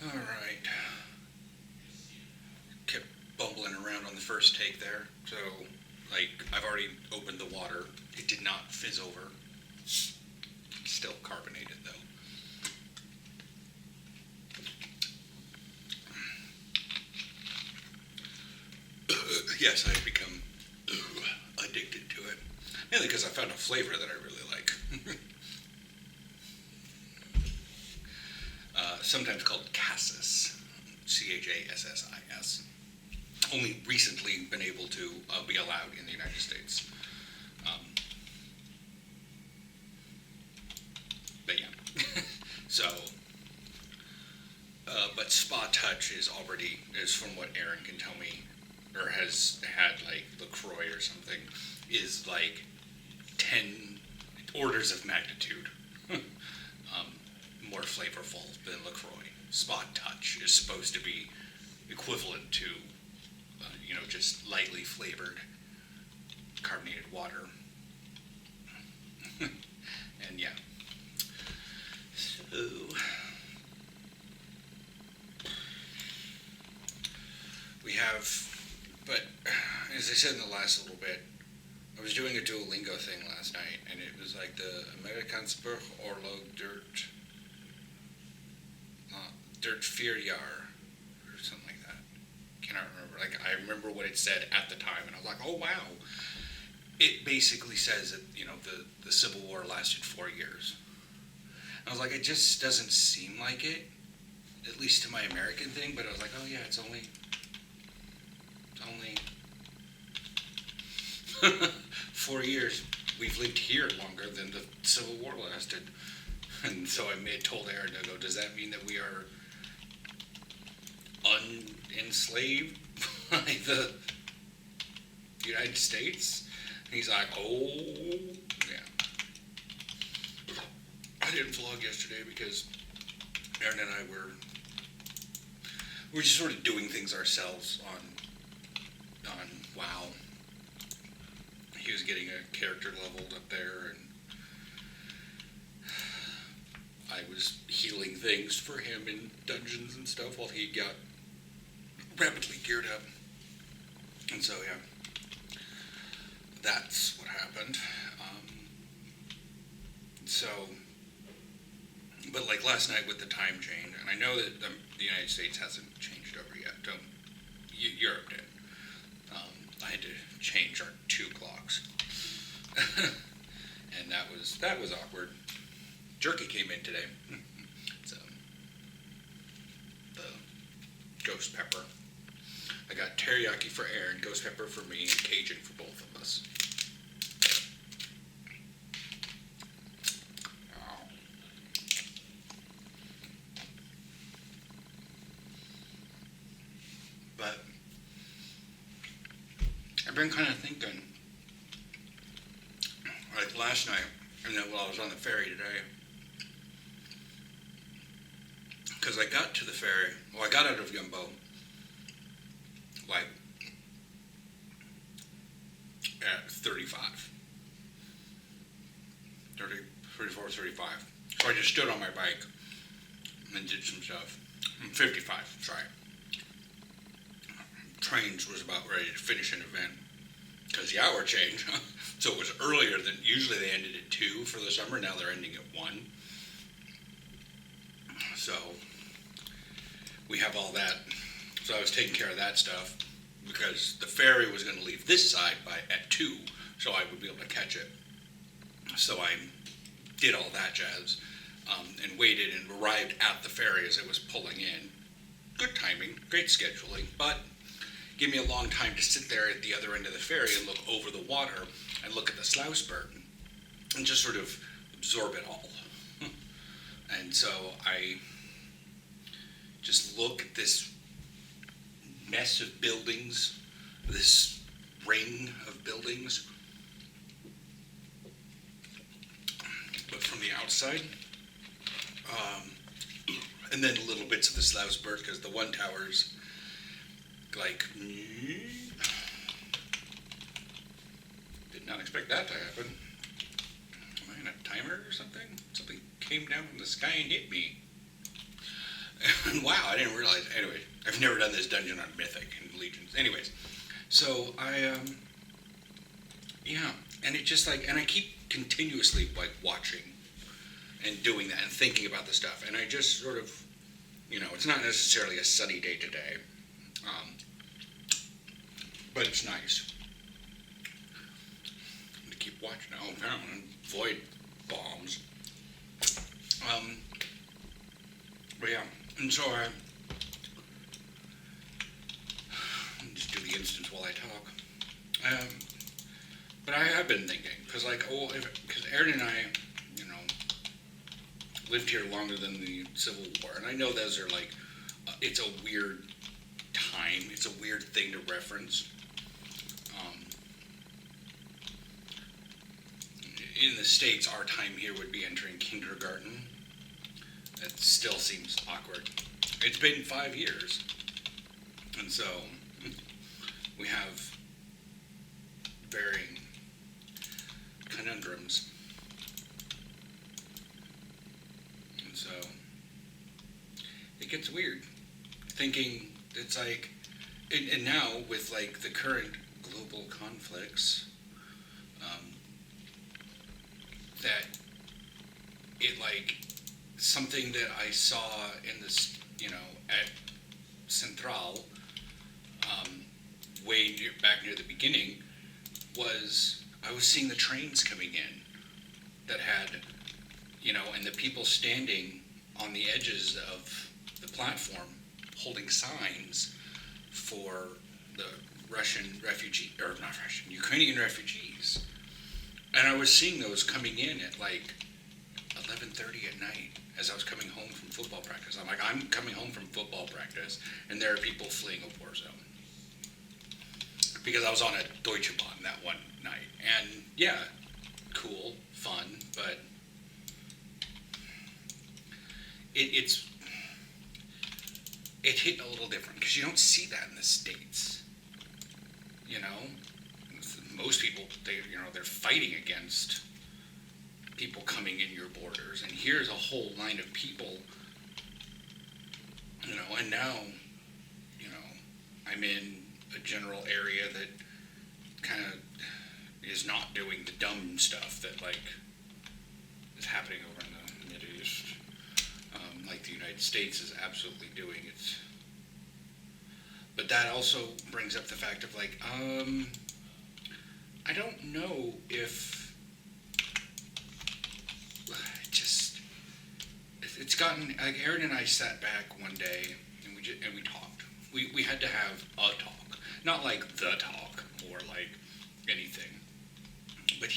Alright. Kept bumbling around on the first take there. So, I've already opened the water. It did not fizz over. Still carbonated, though. Yes, I've become addicted to it. Mainly because I found a flavor that I really like. Sometimes called Cassis. Chassis. Only recently been able to be allowed in the United States. But yeah. So, but Spa Touch is from what Aaron can tell me, or has had LaCroix or something, is 10 orders of magnitude more flavorful than LaCroix. Spot Touch is supposed to be equivalent to, just lightly flavored carbonated water. And yeah. So, we have, but as I said in the last little bit, I was doing a Duolingo thing last night, and it was like the Amerikansburg Orlog Dirt Vierjaar, or something like that. Cannot remember. I remember what it said at the time, and I was like, oh wow. It basically says that, the Civil War lasted 4 years. I was like, it just doesn't seem like it, at least to my American thing, but I was like, oh yeah, it's only 4 years. We've lived here longer than the Civil War lasted. And so I told Aaron, I go, does that mean that we are unenslaved by the United States? And he's like, oh, yeah. I didn't vlog yesterday because Aaron and I were just sort of doing things ourselves on WoW. He was getting a character leveled up there, and I was healing things for him in dungeons and stuff while he got rapidly geared up. And so, yeah, that's what happened. But last night with the time change, and I know that the United States hasn't changed over yet. Europe did. I had to change our 2 clocks. And that was awkward. Jerky came in today. So, the ghost pepper. I got teriyaki for Aaron, ghost pepper for me, and Cajun for both of us. But I've been kind of thinking, last night, and then while I was on the ferry today, because I got to the ferry, I got out of Yumbo, at 35. 34, 35. So I just stood on my bike and did some stuff. 55, sorry. Trains was about ready to finish an event because the hour changed. So it was earlier than usually. They ended at 2 for the summer. Now they're ending at 1. So we have all that. So I was taking care of that stuff because the ferry was going to leave this side at 2, so I would be able to catch it. So I did all that jazz and waited and arrived at the ferry as it was pulling in. Good timing, great scheduling, but give me a long time to sit there at the other end of the ferry and look over the water and look at the Sluisberg and just sort of absorb it all. And so I just look at this mess of buildings, this ring of buildings, but from the outside, and then little bits of the Sluisberg, because the one tower's did not expect that to happen. Am I in a timer or something? Something came down from the sky and hit me. Wow, I didn't realize. Anyway, I've never done this dungeon on Mythic and Legions. Anyways, so yeah, and it just like, and I keep continuously like watching and doing that and thinking about the stuff, and I just sort of, it's not necessarily a sunny day today, um, but it's nice to keep watching. Oh, apparently, void bombs. But yeah, and so I just do the instance while I talk. But I have been thinking, because because Aaron and I, lived here longer than the Civil War, and I know those are like, it's a weird time, it's a weird thing to reference. In the States, our time here would be entering kindergarten. It still seems awkward. It's been 5 years, and so we have varying conundrums. And so it gets weird thinking it's like, and now with like the current global conflicts, that it like something that I saw in this, at Central, way back near the beginning, was I was seeing the trains coming in that had, and the people standing on the edges of the platform holding signs for the Ukrainian refugees. And I was seeing those coming in at like 11:30 at night as I was coming home from football practice. I'm coming home from football practice, and there are people fleeing a war zone. Because I was on a Deutsche Bahn that one night. And yeah, cool, fun, but it hit a little different because you don't see that in the States. Most people, they're fighting against people coming in your borders, and here's a whole line of people, and now, I'm in a general area that kind of is not doing the dumb stuff that like is happening over in the Mideast, like the United States is absolutely doing it. But that also brings up the fact of like, I don't know if it's gotten like Aaron and I sat back one day and we talked. We had to have a talk, not like the talk or like anything, but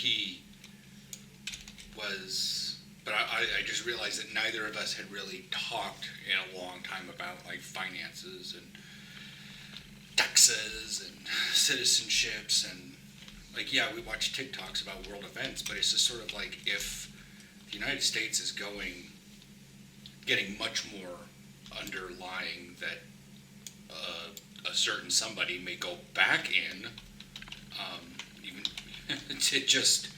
I just realized that neither of us had really talked in a long time about like finances and taxes and citizenships and like, yeah, we watch TikToks about world events, but it's just sort of like if the United States is getting much more underlying that a certain somebody may go back in, even it just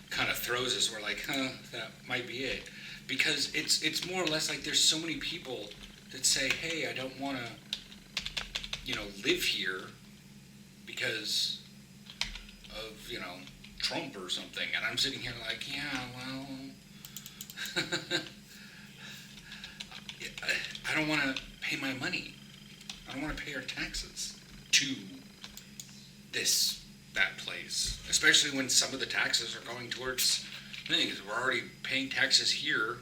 kind of throws us. We're like, that might be it, because it's more or less like there's so many people that say, hey, I don't want to, live here because of, Trump or something, and I'm sitting here like, yeah, well, I don't want to pay my money. I don't want to pay our taxes to that place, especially when some of the taxes are going towards things. We're already paying taxes here.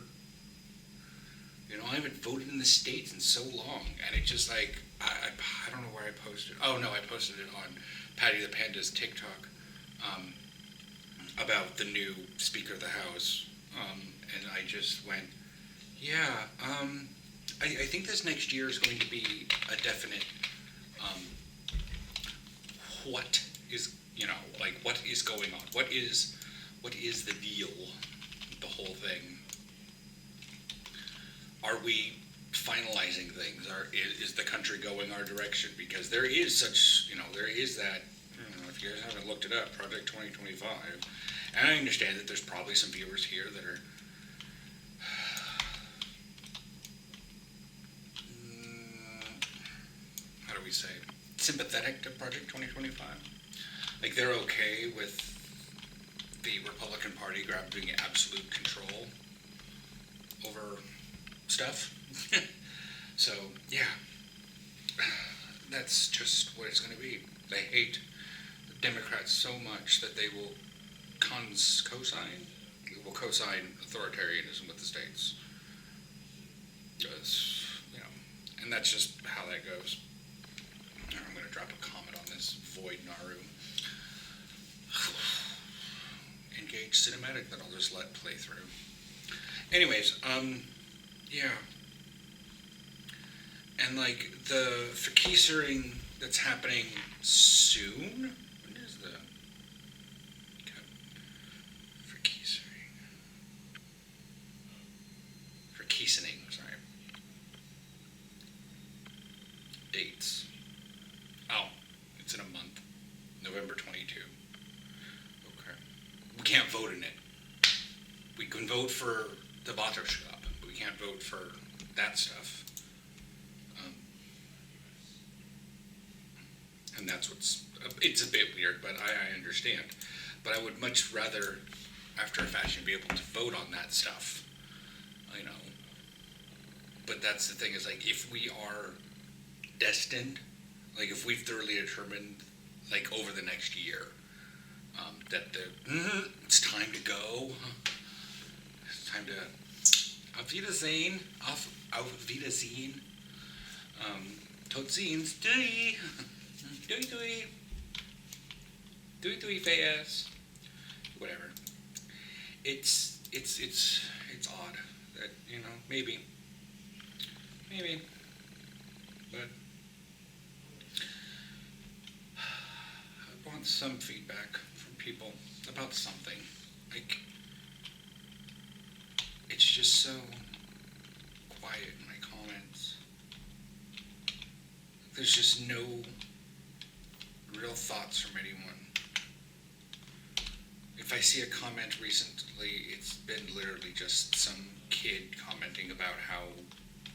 I haven't voted in the States in so long, and it's just like, I don't know where I posted. Oh, no, I posted it on Patty the Panda's TikTok about the new Speaker of the House, and I just went, yeah, I think this next year is going to be a definite what is, what is going on? What is the deal with the whole thing? Are we finalizing things? Is the country going our direction? Because there is such, there is that, if you guys haven't looked it up, Project 2025, and I understand that there's probably some viewers here that are we say, sympathetic to Project 2025. Like, they're okay with the Republican Party grabbing absolute control over stuff. So, yeah, that's just what it's going to be. They hate the Democrats so much that they will co-sign authoritarianism with the states. Because, and that's just how that goes. I'm going to drop a comment on this Void Naru. Engage cinematic that I'll just let play through. Anyways, yeah. And like the fakisering that's happening soon. When is the fakisering? Sorry. Dates. Oh, it's in a month. November 22. Okay. We can't vote in it. We can vote for the bottle shop, but we can't vote for that stuff. And that's it's a bit weird, but I understand. But I would much rather, after a fashion, be able to vote on that stuff. But that's the thing, is like, if we are destined, like if we've thoroughly determined, like over the next year, that it's time to go, it's time to auf Wiedersehen, auf Wiedersehen, tot ziens, doei, doei, doei, doei, fast, whatever. It's odd that, maybe, but I want some feedback from people about something. Like, it's just so quiet in my comments. There's just no real thoughts from anyone. If I see a comment recently, it's been literally just some kid commenting about how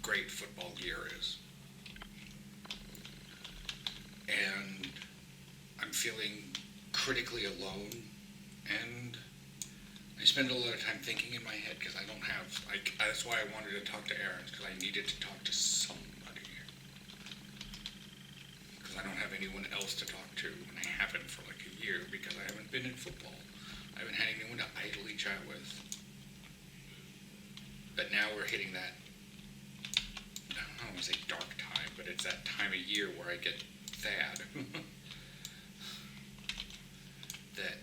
great football gear is. And I'm feeling critically alone, and I spend a lot of time thinking in my head, because I don't have, that's why I wanted to talk to Aaron, because I needed to talk to somebody. Because I don't have anyone else to talk to, and I haven't for like a year, because I haven't been in football. I haven't had anyone to idly chat with. But now we're hitting that, I don't want to say dark time, but it's that time of year where I get sad. That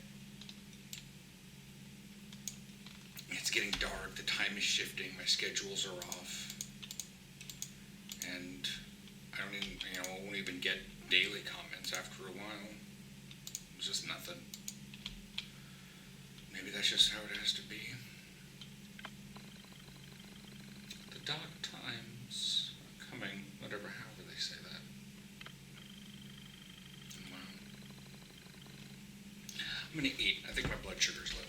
it's getting dark, the time is shifting, my schedules are off, and I don't even, I won't even get daily comments after a while. It's just nothing. Maybe that's just how it has to be. The dark times are coming, however they say that. Wow. I'm gonna eat. I think my blood sugar's low.